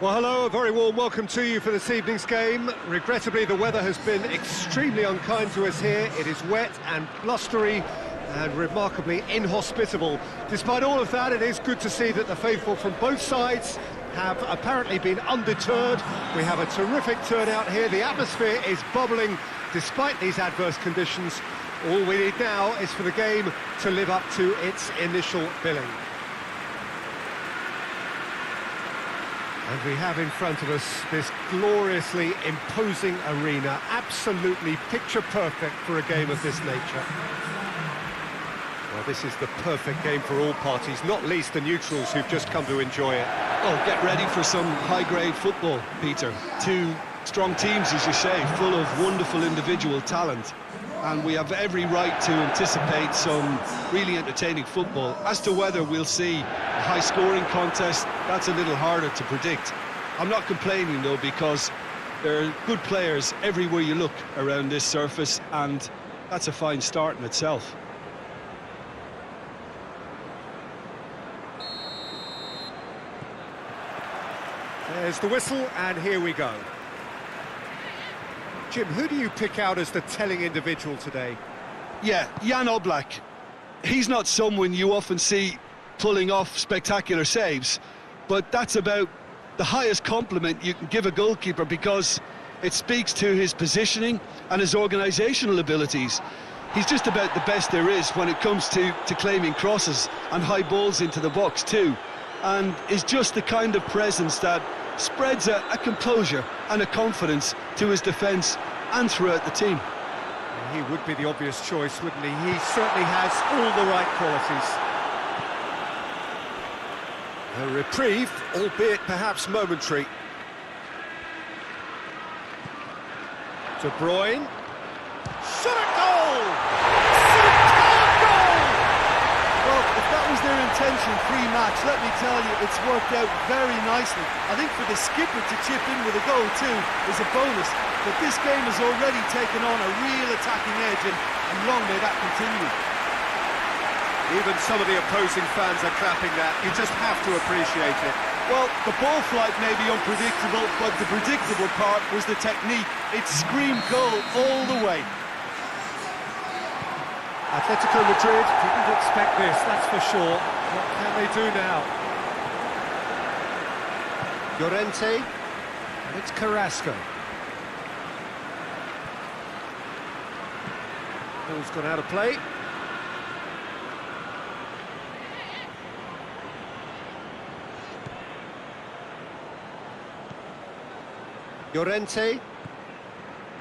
Well, hello, a very warm welcome to you for this evening's game. Regrettably, the weather has been extremely unkind to us here. It is wet and blustery and remarkably inhospitable. Despite all of that, it is good to see that the faithful from both sides have apparently been undeterred. We have a terrific turnout here. The atmosphere is bubbling despite these adverse conditions. All we need now is for the game to live up to its initial billing. And we have in front of us this gloriously imposing arena, absolutely picture-perfect for a game of this nature. Well, this is the perfect game for all parties, not least the neutrals who've just come to enjoy it. Oh, get ready for some high-grade football, Peter. Two strong teams, as you say, full of wonderful individual talent. And we have every right to anticipate some really entertaining football. As to whether we'll see a high-scoring contest, that's a little harder to predict. I'm not complaining, though, because there are good players everywhere you look around this surface, and that's a fine start in itself. There's the whistle, and here we go. Jim, who do you pick out as the telling individual today? Yeah, Jan Oblak. He's not someone you often see pulling off spectacular saves, but that's about the highest compliment you can give a goalkeeper, because it speaks to his positioning and his organisational abilities. He's just about the best there is when it comes to claiming crosses and high balls into the box too, and is just the kind of presence that spreads a composure and a confidence to his defence and throughout the team. He would be the obvious choice, wouldn't he? He certainly has all the right qualities. A reprieve, albeit perhaps momentary. De Bruyne. Shot at goal! Superb goal! Well, if that was their intention pre-match, let me tell you, it's worked out very nicely. I think for the skipper to chip in with a goal too is a bonus, but this game has already taken on a real attacking edge, and long may that continue. Even some of the opposing fans are clapping that. You just have to appreciate it. Well, the ball flight may be unpredictable, but the predictable part was the technique. It screamed goal all the way. Atletico Madrid didn't expect this, that's for sure. What can they do now? Llorente, and it's Carrasco. Ball's gone out of play. Llorente,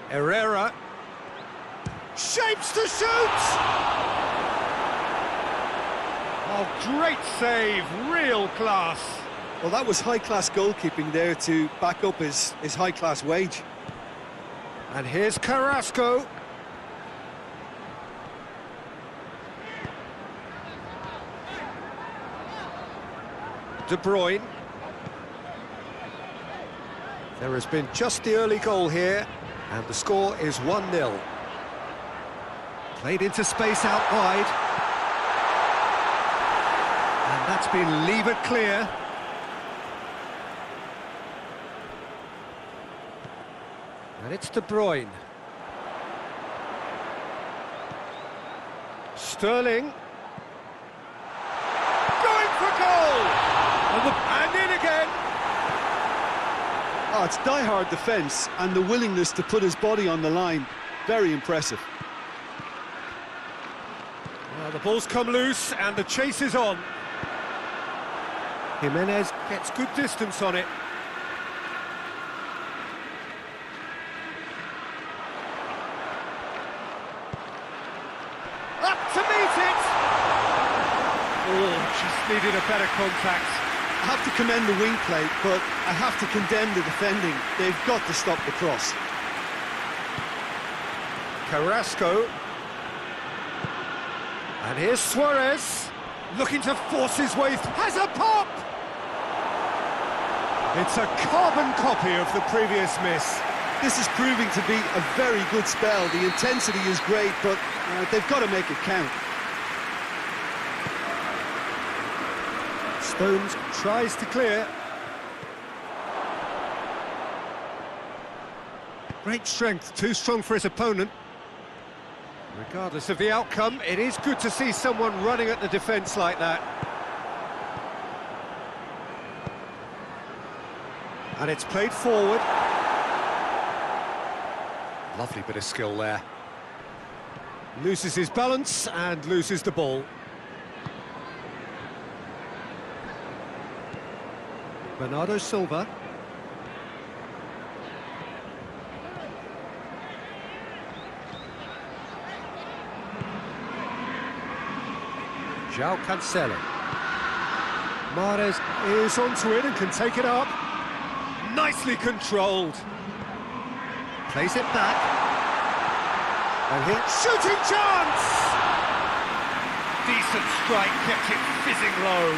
Herrera, shapes to shoot! Oh, great save, real class. Well, that was high-class goalkeeping there to back up his high-class wage. And here's Carrasco. De Bruyne. There has been just the early goal here, and the score is 1-0. Played into space out wide. And that's been levered clear. And it's De Bruyne. Sterling. Going for goal! And in again! Oh, it's die-hard defence and the willingness to put his body on the line. Very impressive. Well, the ball's come loose and the chase is on. Jimenez gets good distance on it. Up to meet it! Oh, just needed a better contact. I have to commend the wing play, but I have to condemn the defending. They've got to stop the cross. Carrasco. And here's Suarez, looking to force his way through. Has a pop! It's a carbon copy of the previous miss. This is proving to be a very good spell. The intensity is great, but they've got to make it count. Stones tries to clear. Great strength, too strong for his opponent. Regardless of the outcome, it is good to see someone running at the defence like that. And it's played forward. Lovely bit of skill there. Loses his balance and loses the ball. Bernardo Silva. João Cancelo. Mahrez is onto it and can take it up. Nicely controlled. Plays it back. And here, shooting chance! Decent strike, kept it fizzing low.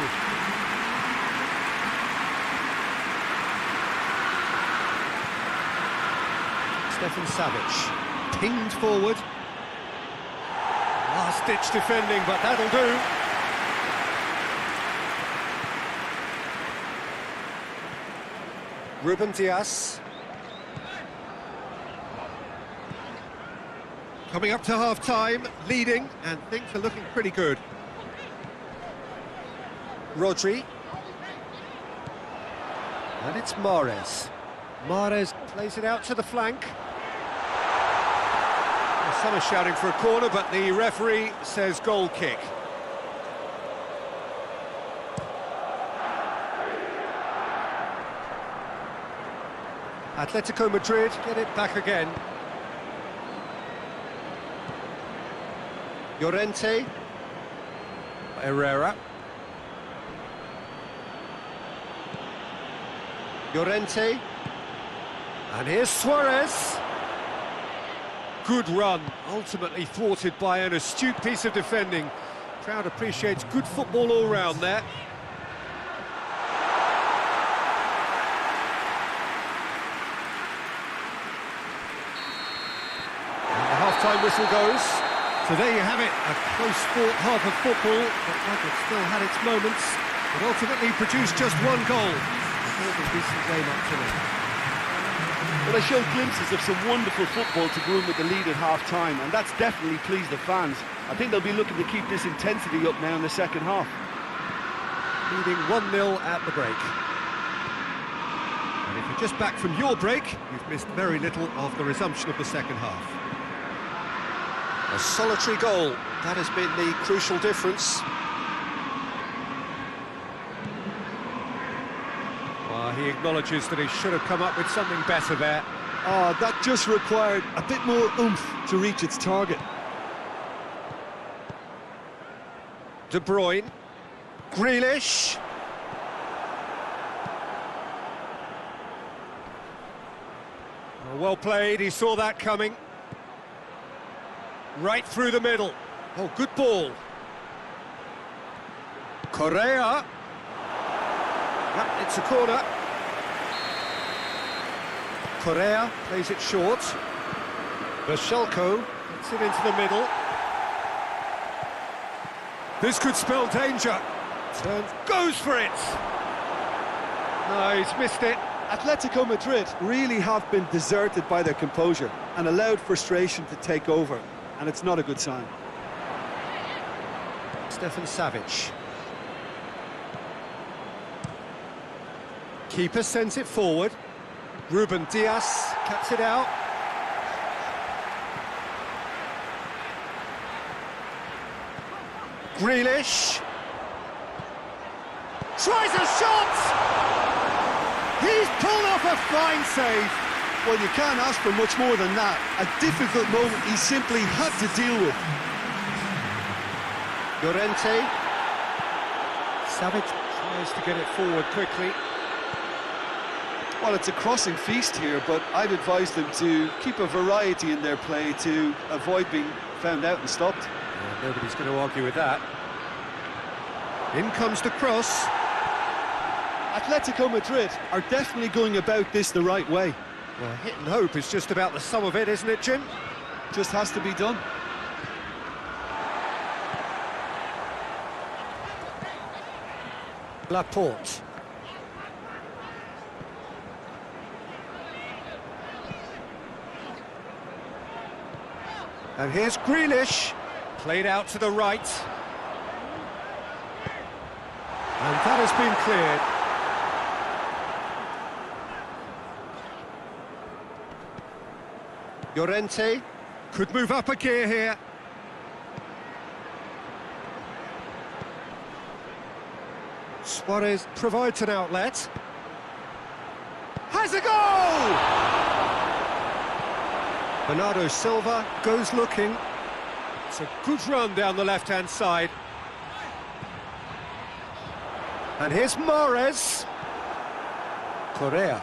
Stefan Savic, pinged forward. Last-ditch defending, but that'll do. Ruben Dias. Coming up to half-time, leading, and things are looking pretty good. Rodri. And it's Mahrez. Mahrez plays it out to the flank. Well, some are shouting for a corner, but the referee says goal kick. Atletico Madrid get it back again. Llorente. Herrera. Llorente. And here's Suarez. Good run, ultimately thwarted by an astute piece of defending. Crowd appreciates good football all round there. Half-time whistle goes. So there you have it, a close-fought half of football, but like it still had its moments, but ultimately produced just one goal. A decent game up to now. Well, they showed glimpses of some wonderful football to go in with the lead at half-time, and that's definitely pleased the fans. I think they'll be looking to keep this intensity up now in the second half. Leading 1-0 at the break. And if you're just back from your break, you've missed very little of the resumption of the second half. A solitary goal, that has been the crucial difference. Well, he acknowledges that he should have come up with something better there. Oh, that just required a bit more oomph to reach its target. De Bruyne. Grealish. Well played, he saw that coming. Right through the middle. Oh, good ball. Correa. Yep, it's a corner. Correa plays it short. Verselco gets it into the middle. This could spell danger. Turns, goes for it. No, he's missed it. Atletico Madrid really have been deserted by their composure and allowed frustration to take over, and it's not a good sign. Stefan Savic. Keeper sends it forward. Ruben Dias cuts it out. Grealish. Tries a shot! He's pulled off a fine save. Well, you can't ask for much more than that. A difficult moment he simply had to deal with. Llorente. Savic tries to get it forward quickly. Well, it's a crossing feast here, but I'd advise them to keep a variety in their play to avoid being found out and stopped. Yeah, nobody's going to argue with that. In comes the cross. Atletico Madrid are definitely going about this the right way. Well, hit and hope is just about the sum of it, isn't it, Jim? Just has to be done. Laporte. And here's Grealish, played out to the right. And that has been cleared. Llorente could move up a gear here. Suarez provides an outlet. Has a goal! Bernardo Silva goes looking. It's a good run down the left-hand side. And here's Mahrez. Correa.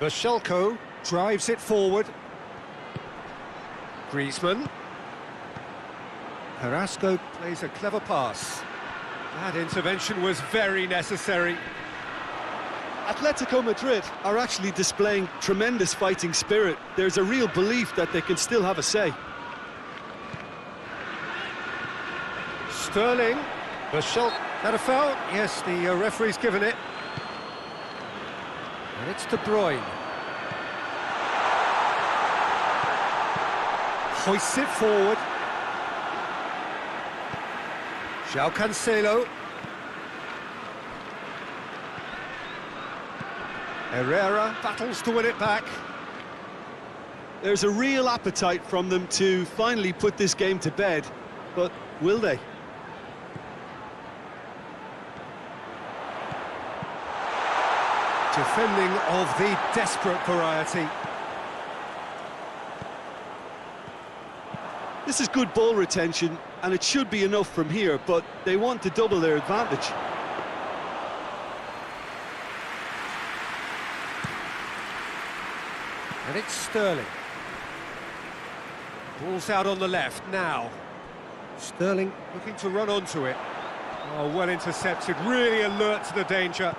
Bashelko drives it forward. Griezmann. Carrasco plays a clever pass. That intervention was very necessary. Atletico Madrid are actually displaying tremendous fighting spirit. There's a real belief that they can still have a say. Sterling. Bashelko. Had a foul? Yes, the referee's given it. And it's De Bruyne. Hoists it forward. João Cancelo. Herrera battles to win it back. There's a real appetite from them to finally put this game to bed, but will they? Defending of the desperate variety. This is good ball retention, and it should be enough from here, but they want to double their advantage. And it's Sterling. Ball's out on the left now. Sterling looking to run onto it. Oh, well intercepted, really alert to the danger.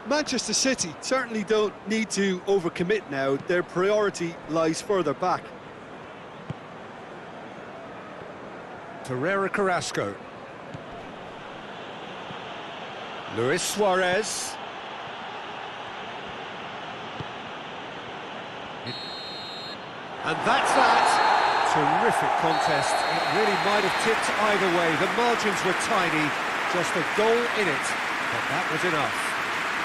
Manchester City certainly don't need to overcommit now. Their priority lies further back. Torreira Carrasco. Luis Suarez. And that's that. Terrific contest. It really might have tipped either way. The margins were tiny, just a goal in it, but that was enough.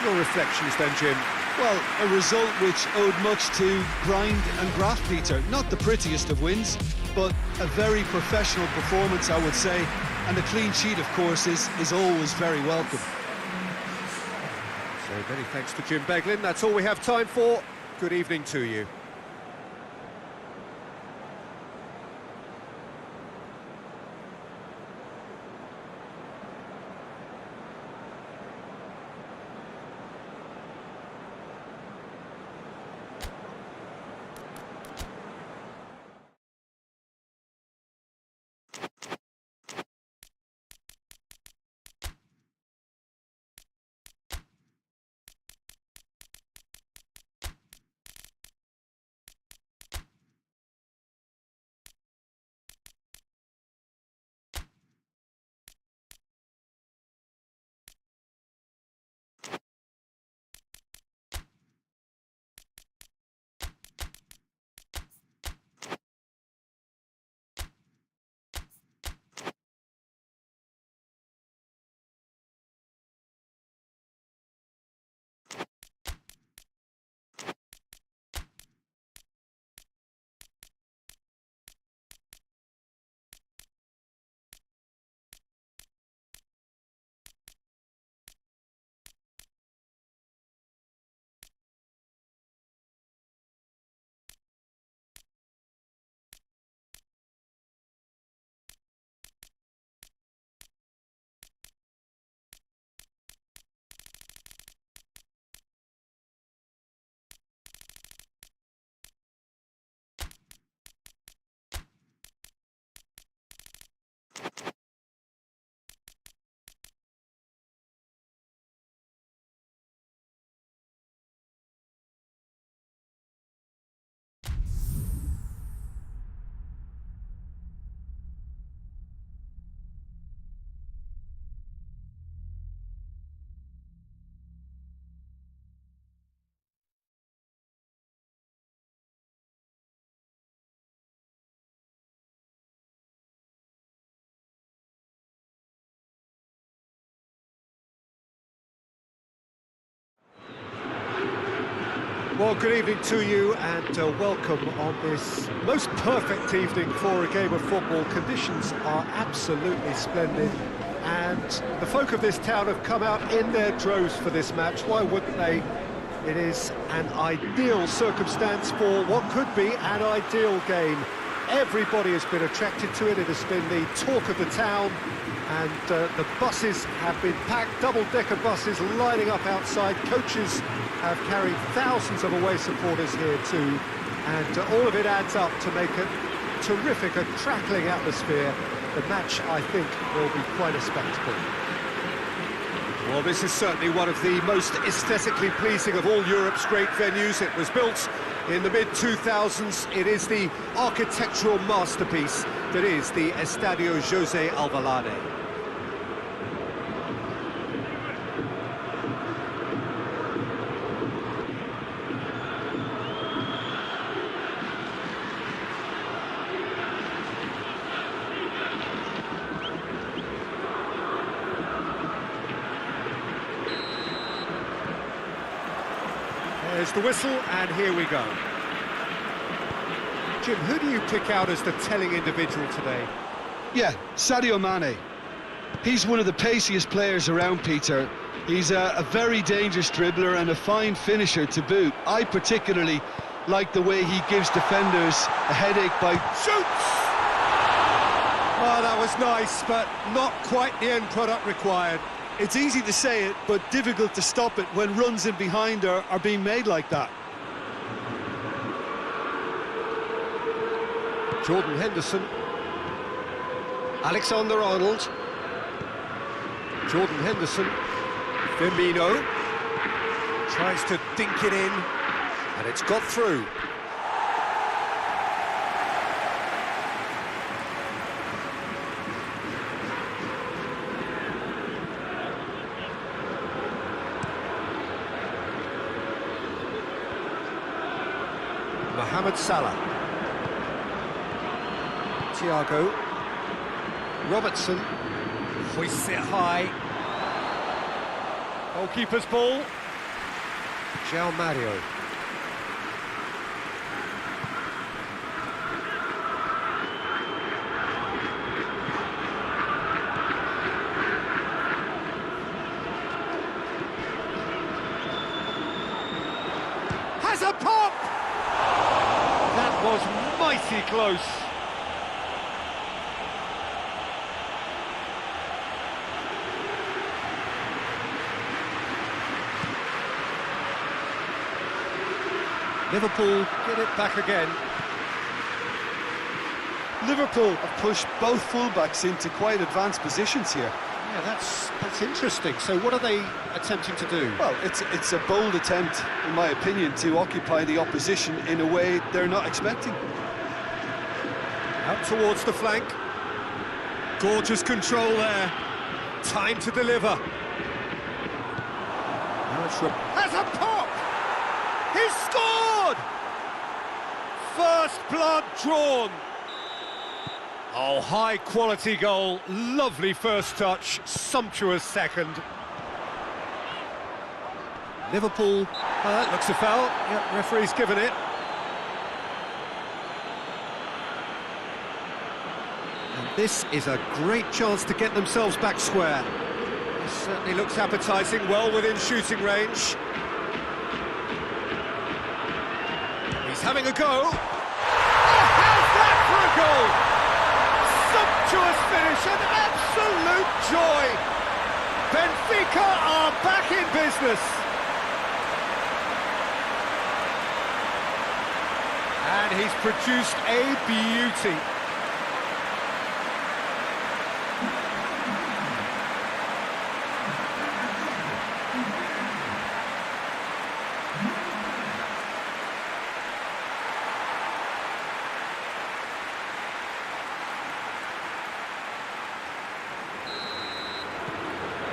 Your reflections then, Jim? Well, a result which owed much to grind and graft, Peter. Not the prettiest of wins, but a very professional performance, I would say. And a clean sheet, of course, is always very welcome. So many thanks to Jim Beglin. That's all we have time for. Good evening to you. Well, good evening to you and welcome on this most perfect evening for a game of football. Conditions are absolutely splendid and the folk of this town have come out in their droves for this match. Why wouldn't they? It is an ideal circumstance for what could be an ideal game. Everybody has been attracted to it. It has been the talk of the town, and the buses have been packed, double-decker buses lining up outside. Coaches have carried thousands of away supporters here too, and all of it adds up to make a terrific, a crackling atmosphere. The match, I think, will be quite a spectacle. Well, this is certainly one of the most aesthetically pleasing of all Europe's great venues. It was built in the mid-2000s. It is the architectural masterpiece that is the Estadio José Alvalade. There's the whistle, and here we go. Jim, who do you pick out as the telling individual today? Yeah, Sadio Mane. He's one of the paciest players around, Peter. He's a very dangerous dribbler and a fine finisher to boot. I particularly like the way he gives defenders a headache by... Shoots! Oh, that was nice, but not quite the end product required. It's easy to say it, but difficult to stop it when runs in behind are being made like that. Jordan Henderson. Alexander-Arnold. Jordan Henderson. Firmino. Tries to dink it in, and it's got through. Mohamed Salah. Thiago. Robertson. Hoists it high. Goalkeeper's ball. João Mario. Has a pop! That was mighty close. Liverpool get it back again. Liverpool have pushed both fullbacks into quite advanced positions here. Yeah, that's interesting. So what are they attempting to do? Well, it's a bold attempt, in my opinion, to occupy the opposition in a way they're not expecting. Out towards the flank. Gorgeous control there. Time to deliver. Has a pop! He's scored! First blood drawn. Oh, high quality goal. Lovely first touch. Sumptuous second. Liverpool. That looks a foul. Yep, referee's given it. And this is a great chance to get themselves back square. This certainly looks appetising, well within shooting range. He's having a go. Oh, how's that for a goal? Sumptuous finish, an absolute joy. Benfica are back in business. And he's produced a beauty.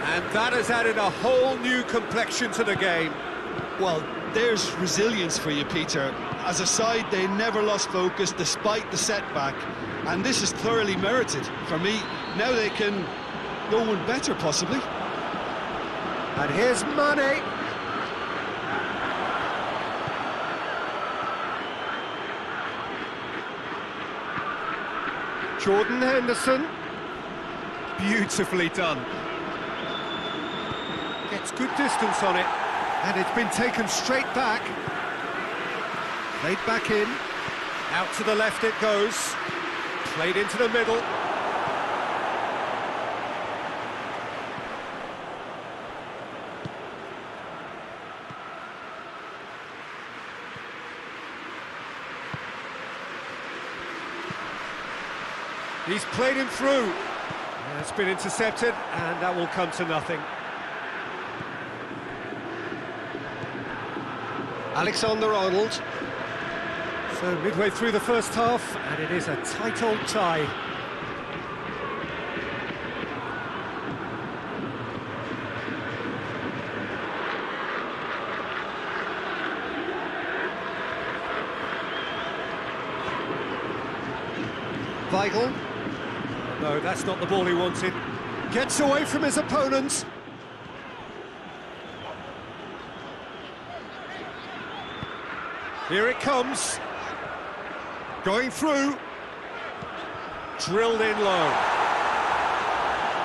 And that has added a whole new complexion to the game. Well, there's resilience for you, Peter. As a side, they never lost focus despite the setback, and this is thoroughly merited. For me, now they can go one better, possibly. And here's Mane. Jordan Henderson. Beautifully done. Gets good distance on it. And it's been taken straight back. Played back in. Out to the left it goes. Played into the middle. He's played him through. It's been intercepted, and that will come to nothing. Alexander-Arnold. So midway through the first half, and it is a tight old tie. Weigl. No, that's not the ball he wanted. Gets away from his opponent. Here it comes. Going through. Drilled in low.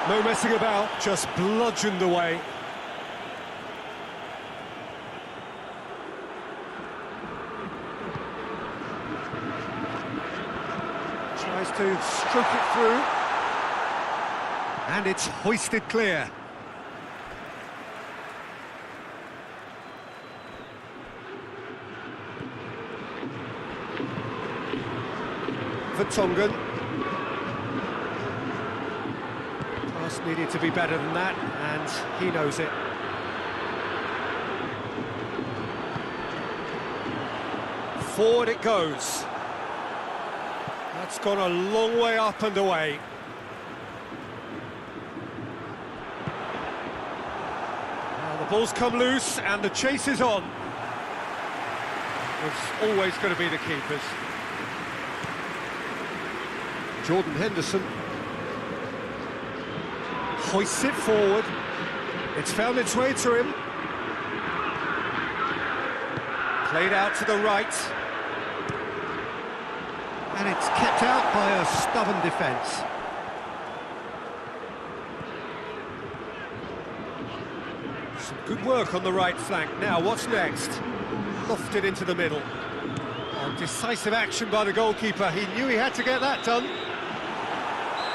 No messing about, just bludgeoned away. Tries to stroke it through. And it's hoisted clear. Vertonghen. Pass needed to be better than that, and he knows it. Forward it goes. That's gone a long way up and away. Now the ball's come loose and the chase is on. It's always going to be the keepers. Jordan Henderson hoists it forward. It's found its way to him. Played out to the right. And it's kept out by a stubborn defence. Some good work on the right flank. Now, what's next? Lofted into the middle. Oh, decisive action by the goalkeeper. He knew he had to get that done.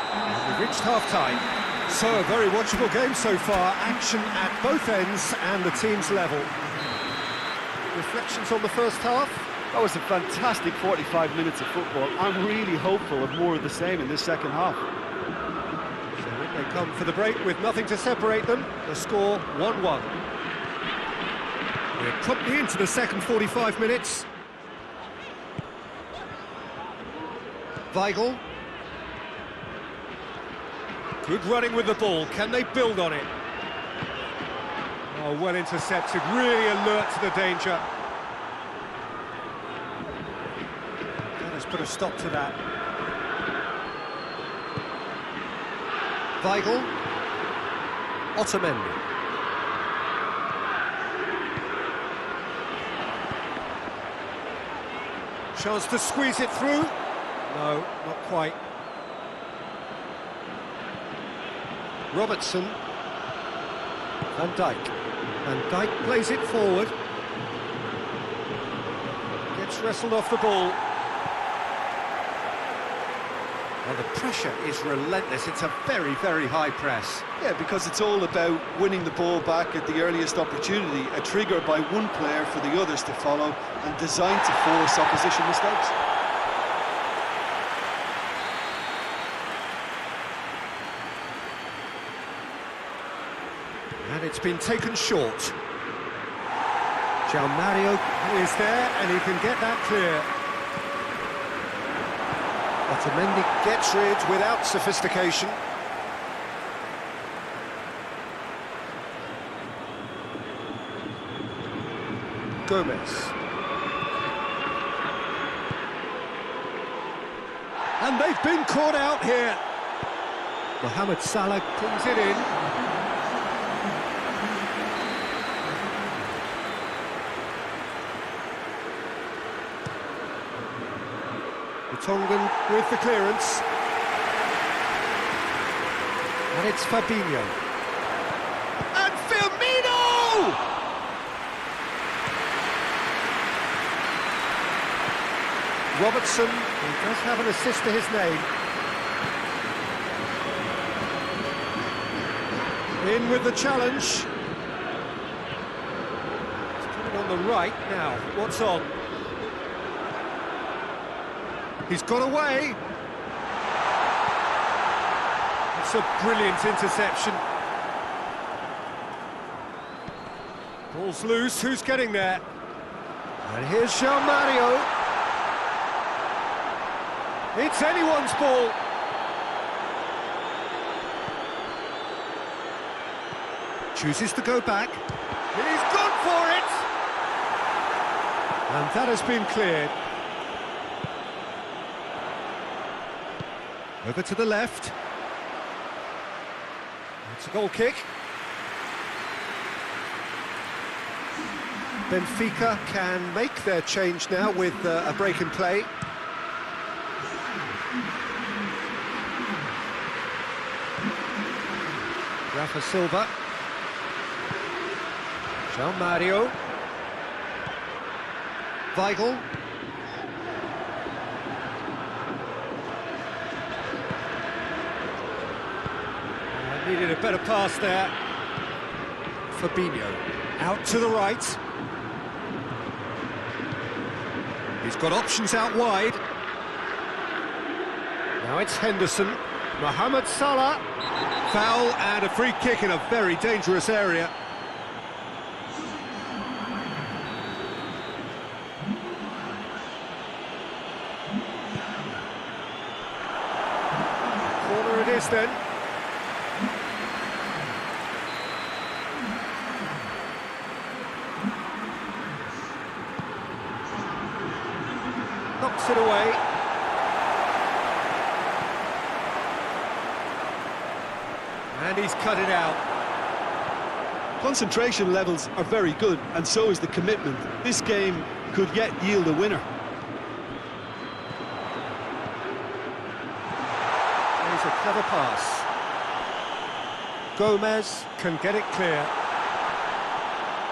And we've reached half-time. So, a very watchable game so far. Action at both ends and the team's level. Reflections on the first half? That was a fantastic 45 minutes of football. I'm really hopeful of more of the same in this second half. So in they come for the break with nothing to separate them. The score 1-1. We're promptly into the second 45 minutes. Weigl. Good running with the ball. Can they build on it? Oh, well intercepted. Really alert to the danger. Let's put a stop to that. Weigl. Otamendi. Chance to squeeze it through. No, not quite. Robertson. Van Dijk. Van Dijk plays it forward. Gets wrestled off the ball. Well, the pressure is relentless. It's a very, very high press. Yeah, because it's all about winning the ball back at the earliest opportunity, a trigger by one player for the others to follow, and designed to force opposition mistakes. And it's been taken short. João Mario is there, and he can get that clear. Otamendi gets rid without sophistication. Gomez. And they've been caught out here. Mohamed Salah pulls it in. Vertonghen with the clearance. And it's Fabinho. And Firmino! Robertson, he does have an assist to his name. In with the challenge. He's put it on the right now. What's on? He's got away. It's a brilliant interception. Ball's loose. Who's getting there? And here's Mario. It's anyone's ball. Chooses to go back. He's gone for it! And that has been cleared. Over to the left. It's a goal kick. Benfica can make their change now with a break in play. Rafa Silva. Mario. Weigl. Needed a better pass there. Fabinho. Out to the right. He's got options out wide. Now it's Henderson. Mohamed Salah. Foul and a free kick in a very dangerous area. Corner it is then. Knocks it away. And he's cut it out. Concentration levels are very good, and so is the commitment. This game could yet yield a winner. Here's a clever pass. Gomez can get it clear.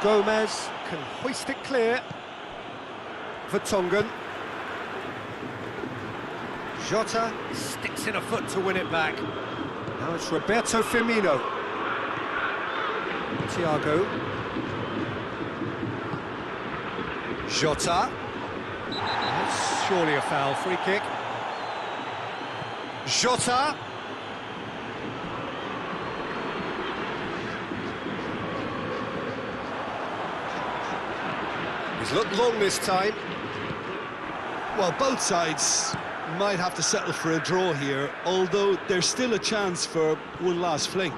Gomez can hoist it clear. Vertonghen. Jota sticks in a foot to win it back. Now it's Roberto Firmino. Thiago. Jota. That's surely a foul. Free kick. Jota. He's looked long this time. Well, both sides might have to settle for a draw here, although there's still a chance for one last fling.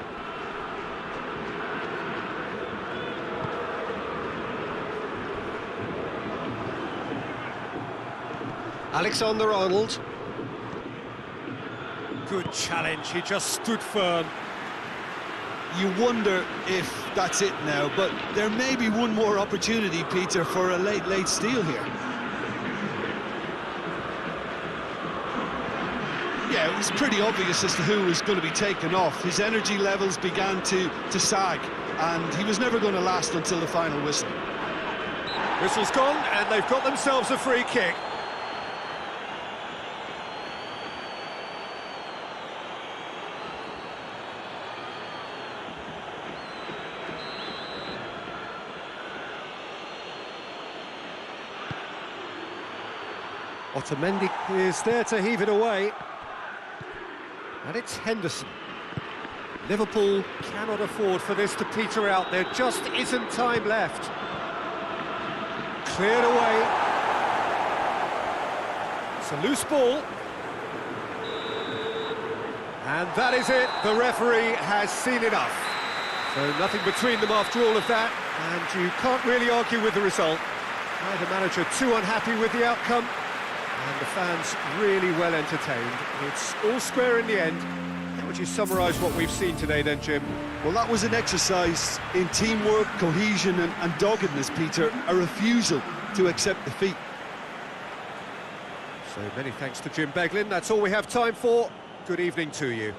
Alexander-Arnold. Good challenge, he just stood firm. You wonder if that's it now, but there may be one more opportunity, Peter, for a late steal here. Yeah, it was pretty obvious as to who was going to be taken off. His energy levels began to sag, and he was never going to last until the final whistle. Whistle's gone, and they've got themselves a free kick. Otamendi is there to heave it away. And it's Henderson. Liverpool cannot afford for this to peter out. There just isn't time left. Cleared away. It's a loose ball. And that is it. The referee has seen enough. So nothing between them after all of that. And you can't really argue with the result. Neither manager too unhappy with the outcome. And the fans really well entertained. It's all square in the end. How would you summarise what we've seen today then, Jim? Well, that was an exercise in teamwork, cohesion and doggedness, Peter. A refusal to accept defeat. So many thanks to Jim Beglin. That's all we have time for. Good evening to you.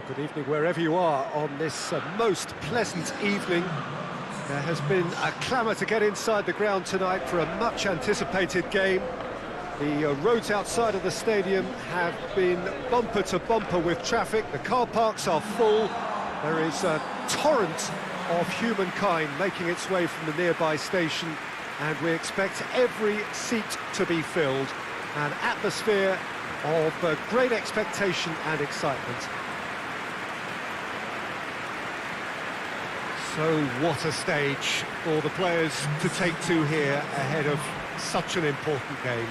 Good evening wherever you are on this most pleasant evening. There has been a clamour to get inside the ground tonight for a much-anticipated game. The roads outside of the stadium have been bumper to bumper with traffic. The car parks are full. There is a torrent of humankind making its way from the nearby station, and we expect every seat to be filled. An atmosphere of great expectation and excitement. So what a stage for the players to take to here ahead of such an important game.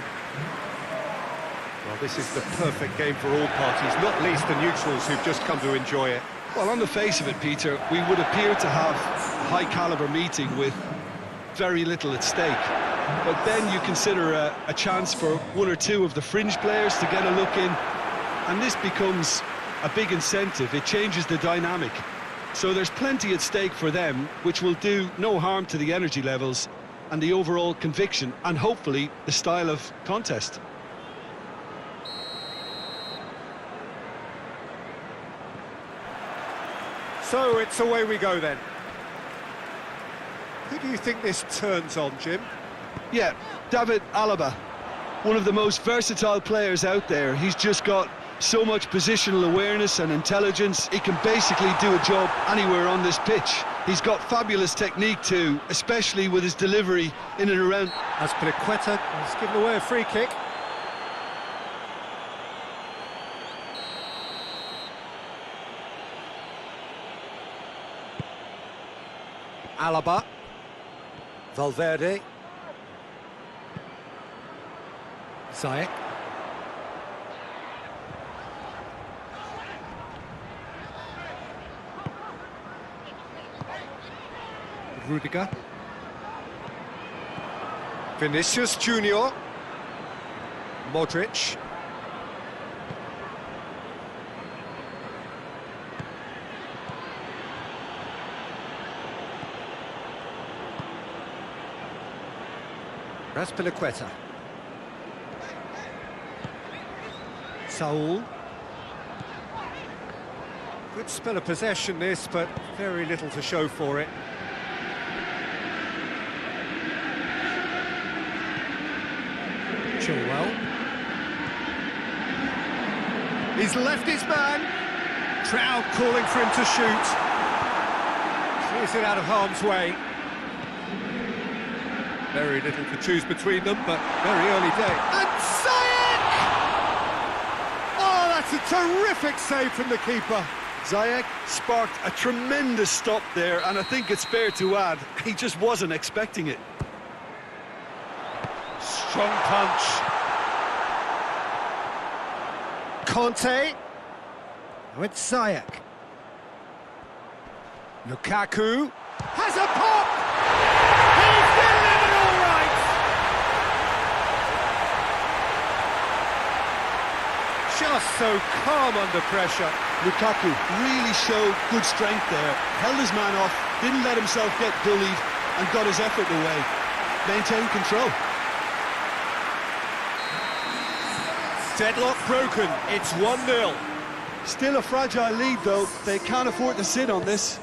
Well, this is the perfect game for all parties, not least the neutrals who've just come to enjoy it. Well, on the face of it, Peter, we would appear to have a high-caliber meeting with very little at stake. But then you consider a chance for one or two of the fringe players to get a look in, and this becomes a big incentive. It changes the dynamic. So there's plenty at stake for them, which will do no harm to the energy levels and the overall conviction, and hopefully the style of contest. So it's away we go then. Who do you think this turns on, Jim? Yeah, David Alaba, one of the most versatile players out there. He's just got so much positional awareness and intelligence. He can basically do a job anywhere on this pitch. He's got fabulous technique too, especially with his delivery in and around. Azpilicueta has given away a free kick. Alaba. Valverde. Ziyech. Rudiger. Vinicius Junior. Modric. Azpilicueta. Sahur. Good spell of possession this, but very little to show for it. Chilwell. He's left his man. Crowd calling for him to shoot. Clears it out of harm's way. Very little to choose between them, but very early day. And Ziyech! Oh, that's a terrific save from the keeper. Ziyech sparked a tremendous stop there, and I think it's fair to add, he just wasn't expecting it. Strong punch. Conte. With Ziyech. Lukaku. Has a pop! He's delivered all right! Just so calm under pressure. Lukaku really showed good strength there, held his man off, didn't let himself get bullied, and got his effort away. Maintained control. Deadlock broken, it's 1-0. Still a fragile lead though, they can't afford to sit on this.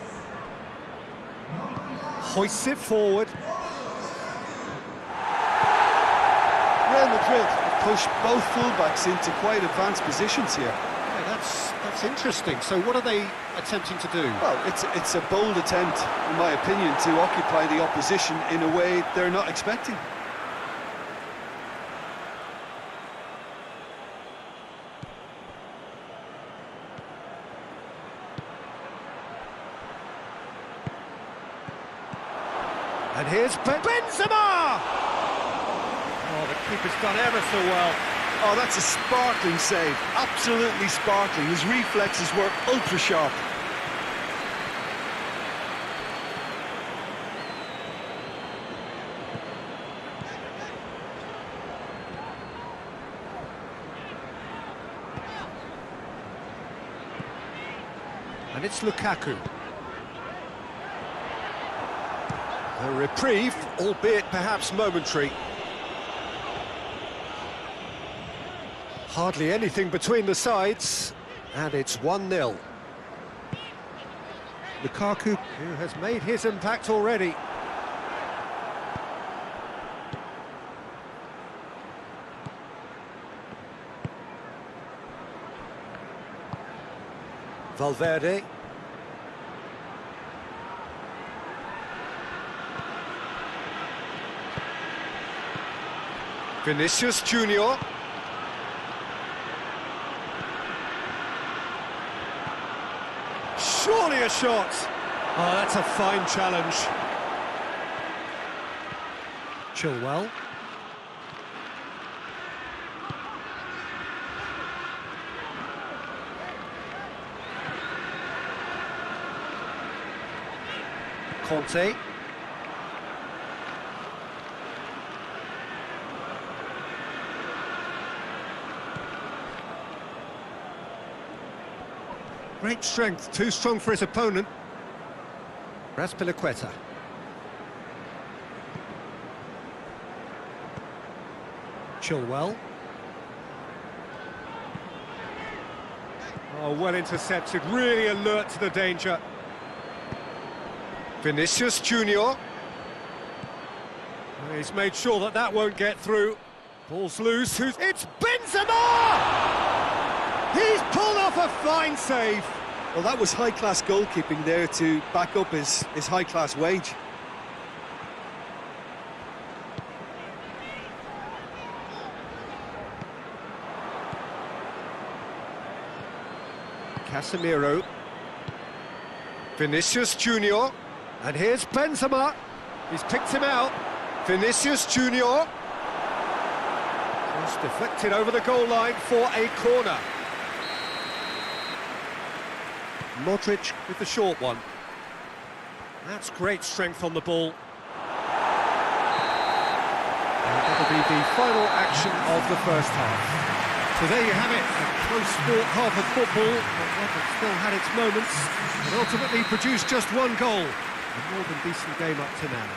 Hoists it forward. Real Madrid have pushed both fullbacks into quite advanced positions here. Yeah, that's interesting. So what are they attempting to do? Well, it's a bold attempt, in my opinion, to occupy the opposition in a way they're not expecting. And here's Benzema! Oh, the keeper's done ever so well. Oh, that's a sparkling save. Absolutely sparkling. His reflexes were ultra sharp. And it's Lukaku. A reprieve, albeit perhaps momentary. Hardly anything between the sides, and it's 1-0. Lukaku, who has made his impact already. Valverde. Vinicius Junior. Surely a shot. Oh, that's a fine challenge. Chilwell. Conte. Great strength, too strong for his opponent. Raspilicueta. Chilwell. Oh, well intercepted, really alert to the danger. Vinicius Junior. He's made sure that that won't get through. Ball's loose, it's Benzema! He's pulled off a fine save. Well, that was high-class goalkeeping there to back up his high-class wage. Casemiro. Vinicius Junior. And here's Benzema. He's picked him out. Vinicius Junior. Just deflected over the goal line for a corner. Modric with the short one. That's great strength on the ball. And that'll be the final action of the first half. So there you have it, a close sport half of football, but one that still had its moments, and ultimately produced just one goal. A more than decent game up to now.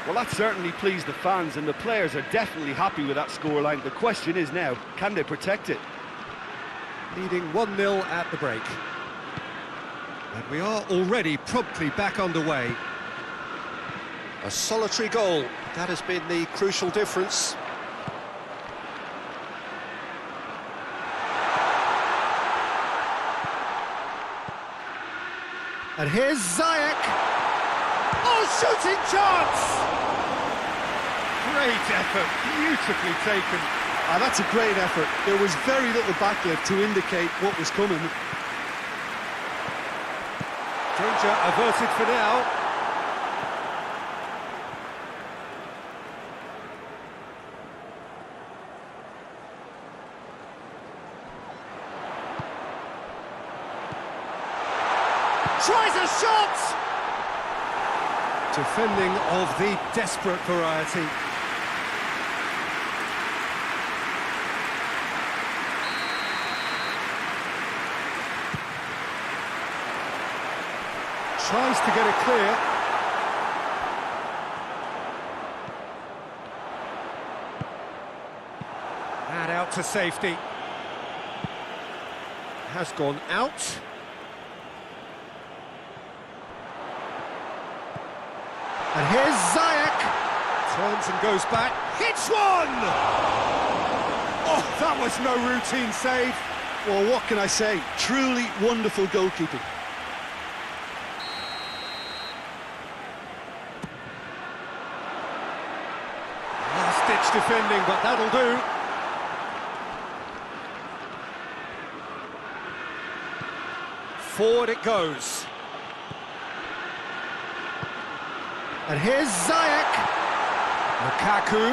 Well, that certainly pleased the fans, and the players are definitely happy with that scoreline. The question is now, can they protect it? Leading 1-0 at the break. And we are already promptly back underway. A solitary goal, that has been the crucial difference. And here's Ziyech. Oh, shooting chance! Great effort, beautifully taken. Ah, that's a great effort. There was very little backlift to indicate what was coming. Danger averted for now. Tries a shot! Defending of the desperate variety. Tries to get it clear. And out to safety. Has gone out. And here's Ziyech. Turns and goes back. Hits one! Oh, that was no routine save. Well, what can I say? Truly wonderful goalkeeping. Last-ditch defending, but that'll do. Forward it goes. And here's Ziyech. Lukaku.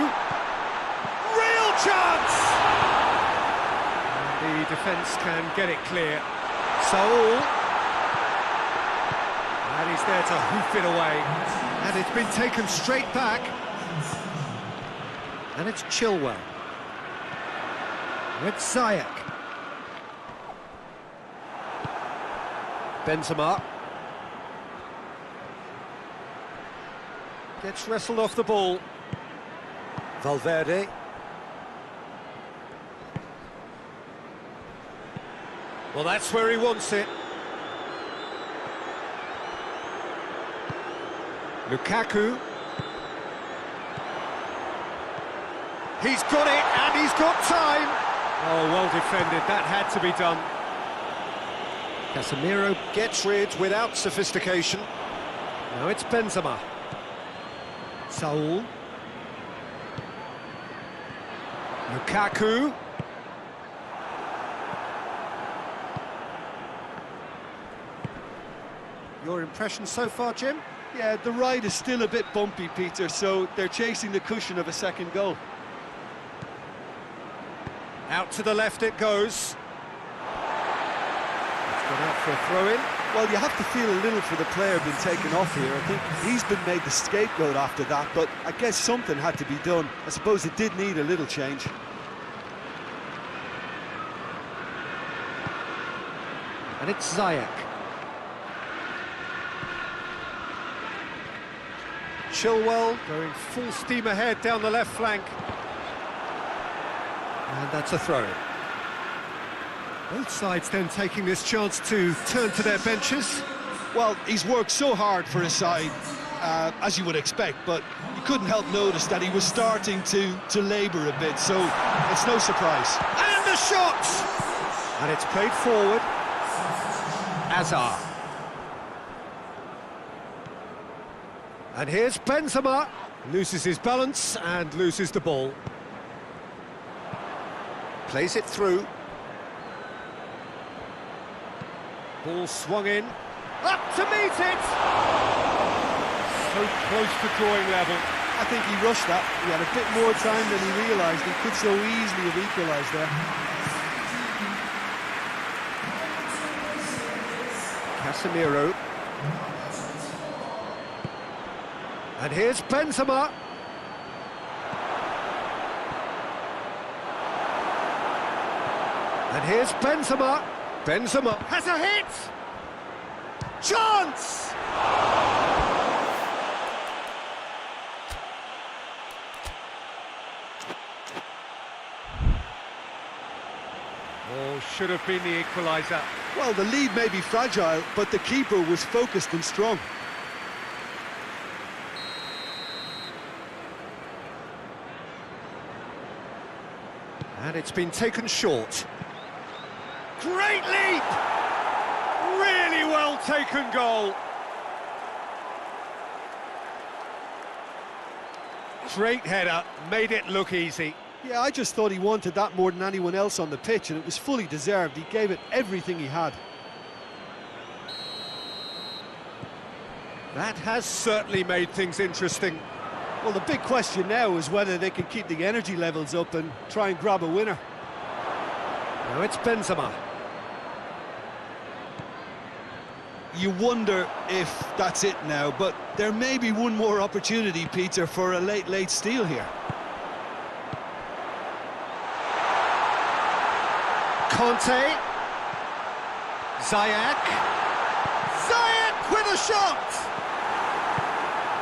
Real chance! And the defence can get it clear. Sahur. And he's there to hoof it away. And it's been taken straight back. And it's Chilwell. With Ziyech. Benzema. Gets wrestled off the ball. Valverde. Well, that's where he wants it. Lukaku. He's got it, and he's got time. Oh, well defended, that had to be done. Casemiro gets rid without sophistication. Now it's Benzema. Sahur. Lukaku. Your impression so far, Jim? Yeah, the ride is still a bit bumpy, Peter, so they're chasing the cushion of a second goal. Out to the left it goes. It's gone out for a throw-in. Well, you have to feel a little for the player being taken off here. I think he's been made the scapegoat after that, but I guess something had to be done. I suppose it did need a little change. And it's Ziyech. Chilwell going full steam ahead down the left flank. And that's a throw. Both sides then taking this chance to turn to their benches. Well, he's worked so hard for his side, as you would expect, but you couldn't help notice that he was starting to labour a bit, so it's no surprise. And the shot! And it's played forward. Azar. And here's Benzema. Loses his balance and loses the ball. Plays it through. Ball swung in. Up to meet it! So close to drawing level. I think he rushed that. He had a bit more time than he realised. He could so easily have equalised there. Casemiro. And here's Benzema. And here's Benzema. Benzema has a hit! Chance! Oh, should have been the equaliser. Well, the lead may be fragile, but the keeper was focused and strong. And it's been taken short. Great leap! Really well taken goal. Great header, made it look easy. Yeah, I just thought he wanted that more than anyone else on the pitch, and it was fully deserved. He gave it everything he had. That has certainly made things interesting. Well, the big question now is whether they can keep the energy levels up and try and grab a winner. Now it's Benzema. You wonder if that's it now, but there may be one more opportunity, Peter, for a late steal here. Conte. Ziyech. Ziyech with a shot!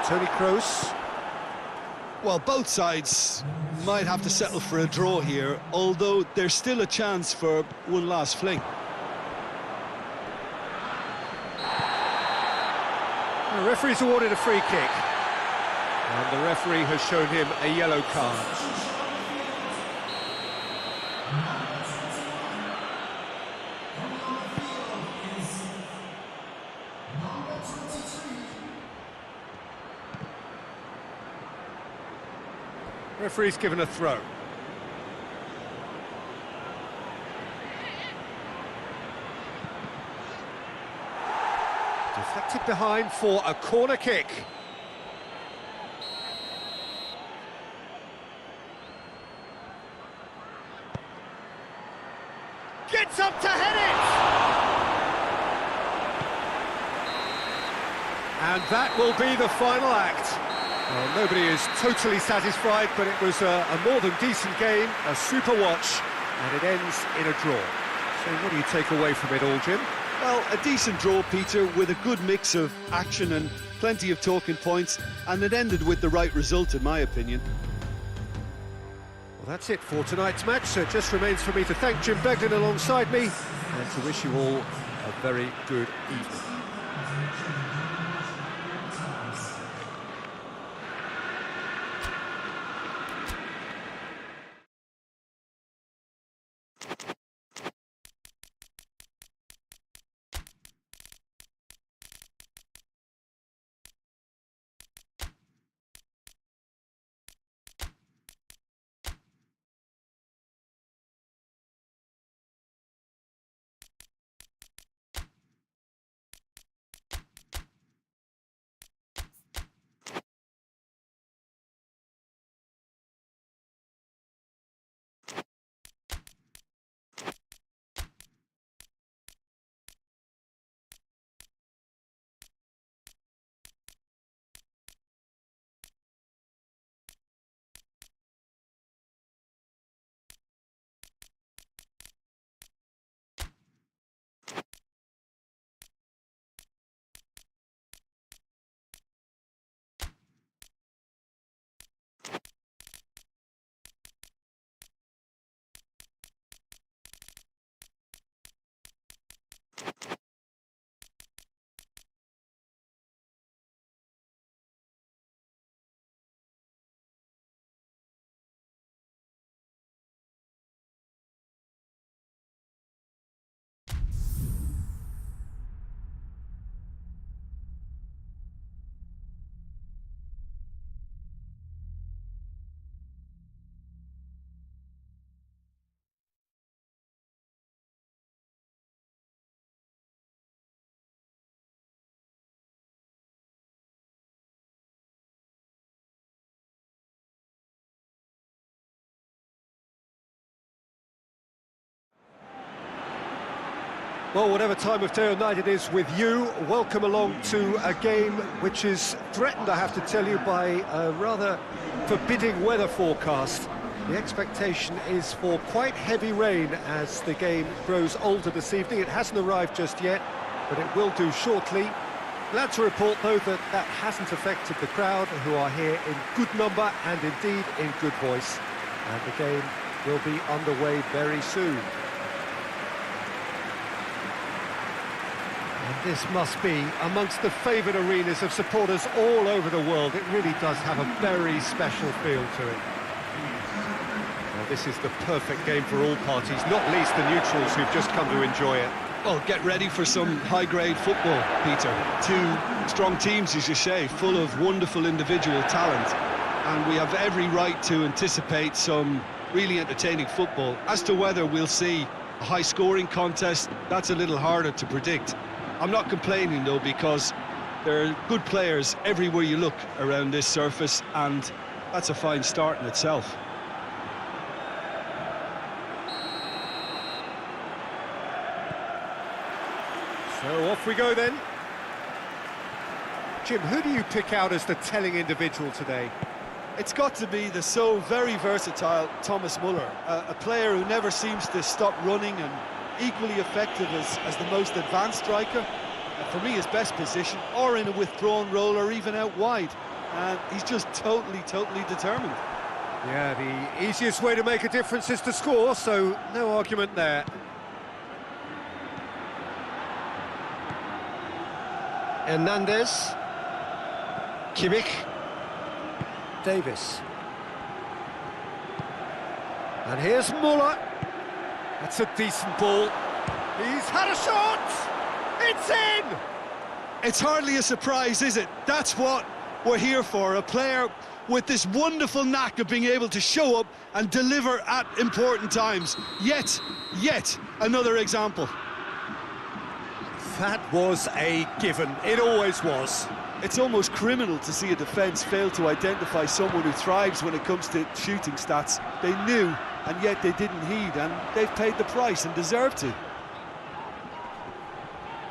Toni Kroos. Well, both sides might have to settle for a draw here, although there's still a chance for one last fling. The referee's awarded a free kick. And the referee has shown him a yellow card. Referee's given a throw. Deflected behind for a corner kick. Gets up to head it! And that will be the final act. Well, nobody is totally satisfied, but it was a more than decent game, a super watch, and it ends in a draw. So what do you take away from it all, Jim? Well, a decent draw, Peter, with a good mix of action and plenty of talking points, and it ended with the right result, in my opinion. Well, that's it for tonight's match, so it just remains for me to thank Jim Beglin alongside me, and to wish you all a very good evening. Well, whatever time of day or night it is with you, welcome along to a game which is threatened, I have to tell you, by a rather forbidding weather forecast. The expectation is for quite heavy rain as the game grows older this evening. It hasn't arrived just yet, but it will do shortly. Glad to report, though, that that hasn't affected the crowd, who are here in good number and indeed in good voice. And the game will be underway very soon. And this must be amongst the favoured arenas of supporters all over the world. It really does have a very special feel to it. Well, this is the perfect game for all parties, not least the neutrals who've just come to enjoy it. Well, get ready for some high-grade football, Peter. Two strong teams, as you say, full of wonderful individual talent. And we have every right to anticipate some really entertaining football. As to whether we'll see a high-scoring contest, that's a little harder to predict. I'm not complaining, though, because there are good players everywhere you look around this surface, and that's a fine start in itself. So off we go then. Jim, who do you pick out as the telling individual today? It's got to be the so very versatile Thomas Muller, a player who never seems to stop running and equally effective as the most advanced striker. For me, his best position, or in a withdrawn role, or even out wide. And he's just totally determined. Yeah, the easiest way to make a difference is to score, so no argument there. Hernandez, Kimmich, Davis. And here's Muller. That's a decent ball. He's had a shot! It's in! It's hardly a surprise, is it? That's what we're here for, a player with this wonderful knack of being able to show up and deliver at important times. Yet another example. That was a given. It always was. It's almost criminal to see a defence fail to identify someone who thrives when it comes to shooting stats. They knew, and yet they didn't heed, and they've paid the price and deserve to.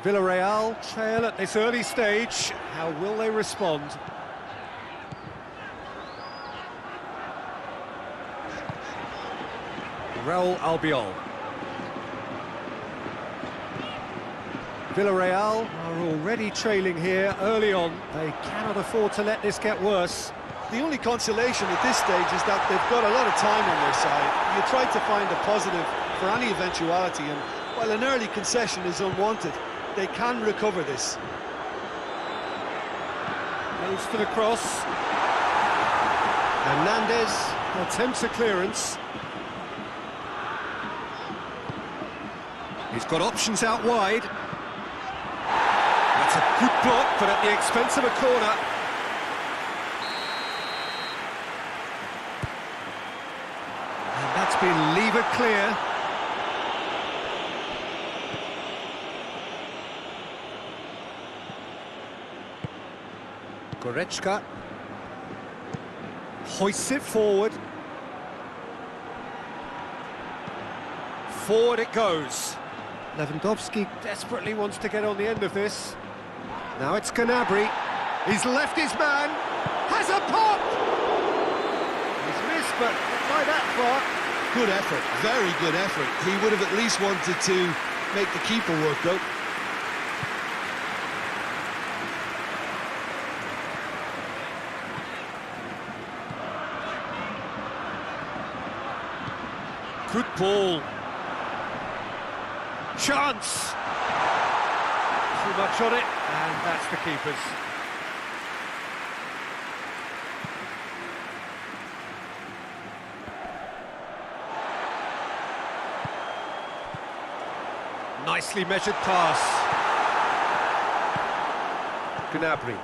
Villarreal trail at this early stage. How will they respond? Raul Albiol. Villarreal are already trailing here early on. They cannot afford to let this get worse. The only consolation at this stage is that they've got a lot of time on their side. You try to find a positive for any eventuality, and while an early concession is unwanted, they can recover this. Goes for the cross. Hernandez attempts a clearance. He's got options out wide. That's a good block, but at the expense of a corner. And that's been levered clear. Goretzka hoists it forward. Forward it goes. Lewandowski desperately wants to get on the end of this. Now it's Gnabry. He's left his man. Has a pop! He's missed, but not by that far. Good effort, very good effort. He would have at least wanted to make the keeper work, though. Good ball. Chance! Too much on it, and that's the keeper's. Nicely measured pass. Gnabry.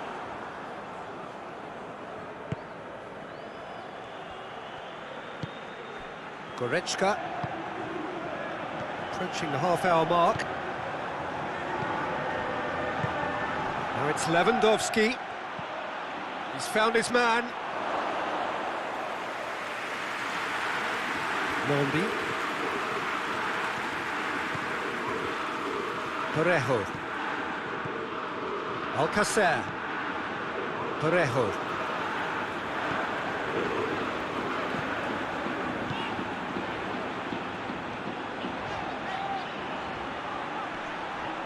Goretzka. Approaching the half-hour mark. Now it's Lewandowski. He's found his man. Lombi. Parejo. Alcacer. Parejo.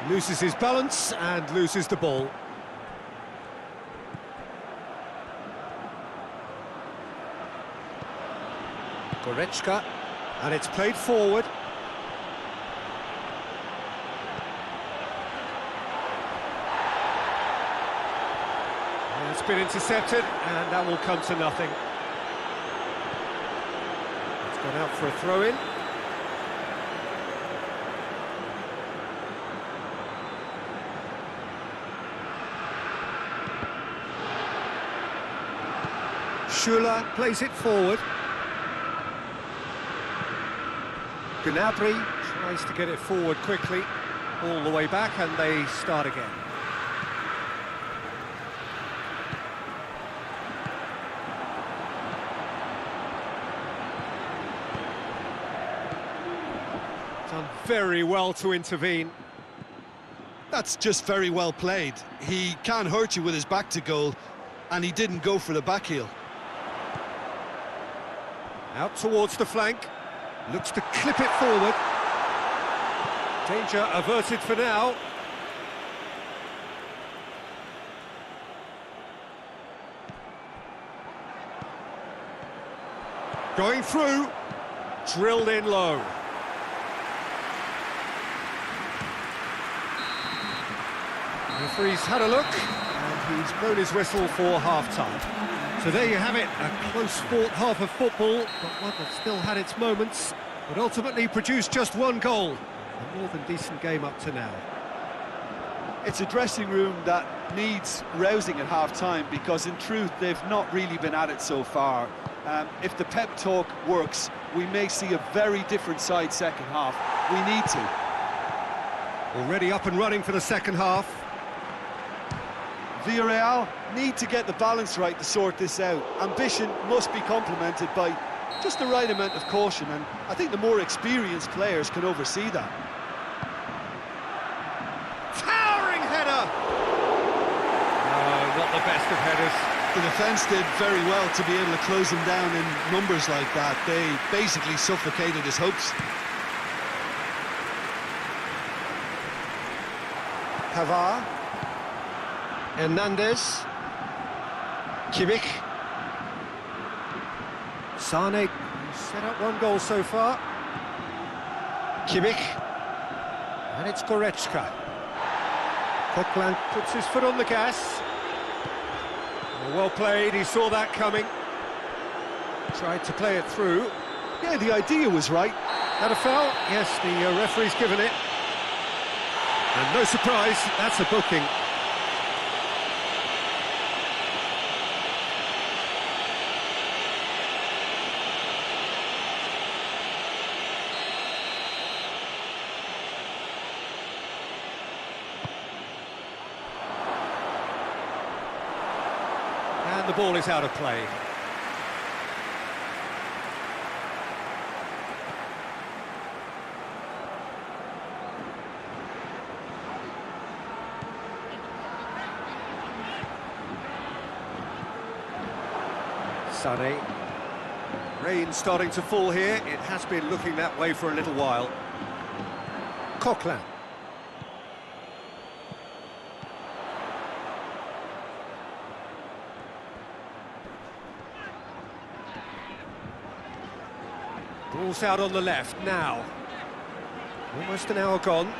Loses his balance and loses the ball. Goretzka, and it's played forward. And it's been intercepted, and that will come to nothing. It's gone out for a throw-in. Schuler plays it forward. Gnabry tries to get it forward quickly, all the way back, and they start again. Done very well to intervene. That's just very well played. He can't hurt you with his back to goal, and he didn't go for the back heel. Out towards the flank, looks to clip it forward. Danger averted for now. Going through, drilled in low. The referee's had a look, and he's blown his whistle for half-time. So there you have it, a close-fought half of football, but one that still had its moments, but ultimately produced just one goal. A more than decent game up to now. It's a dressing room that needs rousing at half-time, because in truth they've not really been at it so far. If the pep talk works, we may see a very different side second half. We need to. Already up and running for the second half. Villarreal need to get the balance right to sort this out. Ambition must be complemented by just the right amount of caution, and I think the more experienced players can oversee that. Towering header! No, not the best of headers. The defence did very well to be able to close him down in numbers like that. They basically suffocated his hopes. Pavard. Hernandez. Kimmich. Sane set up one goal so far. Kimmich. And it's Goretzka. Coquelin puts his foot on the gas. Well played, he saw that coming. Tried to play it through. Yeah, the idea was right. Had a foul? Yes, the referee's given it. And no surprise, that's a booking. And the ball is out of play. Sane. Rain starting to fall here. It has been looking that way for a little while. Coquelin. Ball's out on the left now. Almost an hour gone.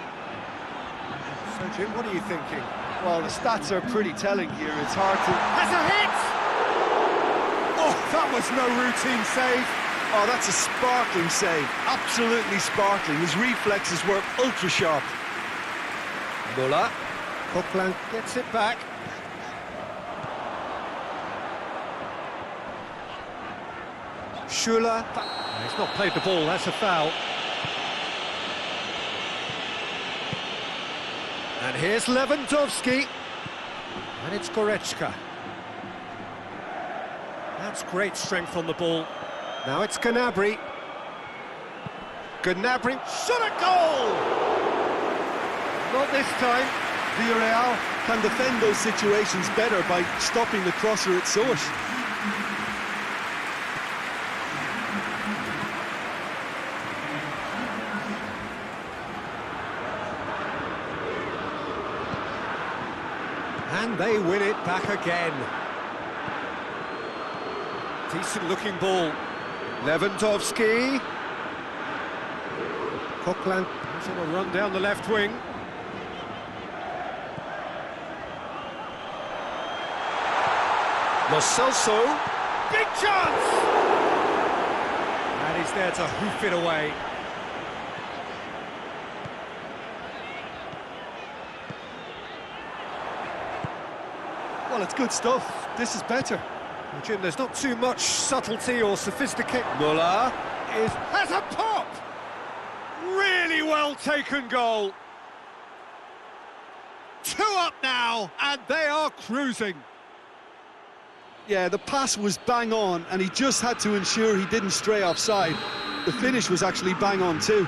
So, Jim, what are you thinking? Well, the stats are pretty telling here. It's hard to... Has a hit! Oh, that was no routine save. Oh, that's a sparkling save. Absolutely sparkling. His reflexes were ultra-sharp. Muller. Coquelin gets it back. Schuler. He's not played the ball, that's a foul. And here's Lewandowski. And it's Goretzka. That's great strength on the ball. Now it's Gnabry. Gnabry, shot a goal! Not this time. Villarreal can defend those situations better by stopping the crosser at source. And they win it back again. Decent-looking ball. Lewandowski. Coquelin is on a run down the left wing. Lo Celso. Big chance! And he's there to hoof it away. Well, it's good stuff. This is better. Well, Jim, there's not too much subtlety or sophistication. Muller has a pop! Really well taken goal. 2 up now, and they are cruising. Yeah, the pass was bang on, and he just had to ensure he didn't stray offside. The finish was actually bang on too.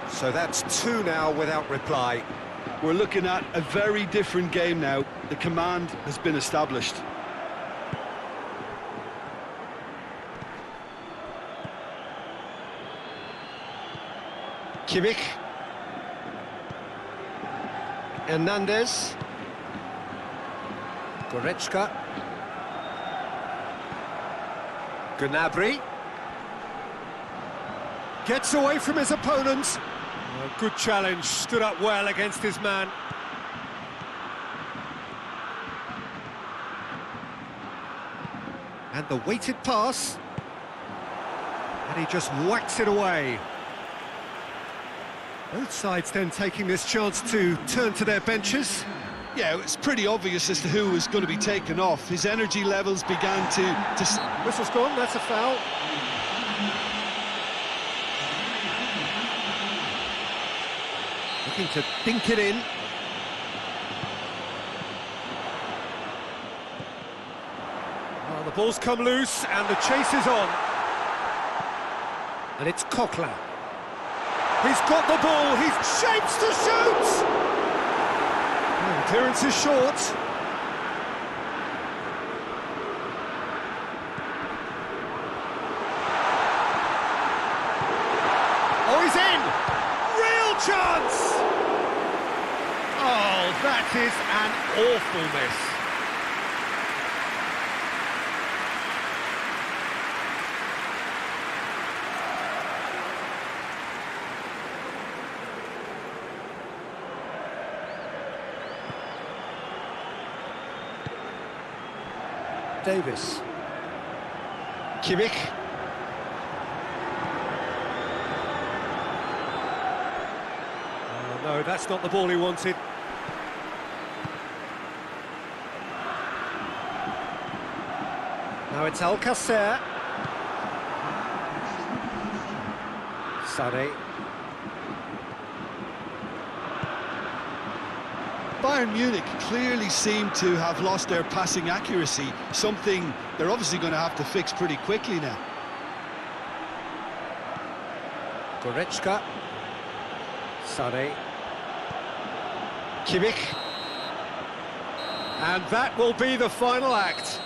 So that's 2 now without reply. We're looking at a very different game now. The command has been established. Kimmich. Hernandez. Goretzka. Gnabry. Gets away from his opponents. Oh, good challenge, stood up well against his man. And the weighted pass. And he just whacks it away. Both sides then taking this chance to turn to their benches. Yeah, it's pretty obvious as to who was going to be taken off. His energy levels began to... Whistle's gone, that's a foul. Looking to dink it in. Well, the ball's come loose and the chase is on. And it's Coquelin. He's got the ball, he shapes to shoot! Oh, the clearance is short. Oh, he's in! Real chance! Oh, that is an awful miss. Davis. Kimmich. Oh, no, that's not the ball he wanted. Now it's Alcacer. Sade. Bayern Munich clearly seem to have lost their passing accuracy, something they're obviously going to have to fix pretty quickly now. Goretzka. Sade. Kimmich. And that will be the final act.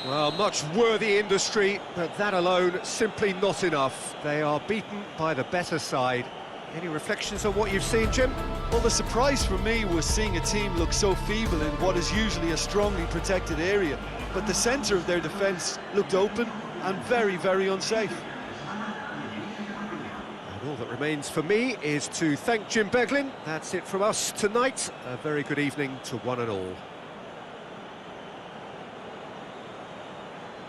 Well, much worthy industry, but that alone simply not enough. They are beaten by the better side. Any reflections on what you've seen, Jim? Well, the surprise for me was seeing a team look so feeble in what is usually a strongly protected area. But the centre of their defence looked open and very, very unsafe. And all that remains for me is to thank Jim Beglin. That's it from us tonight. A very good evening to one and all.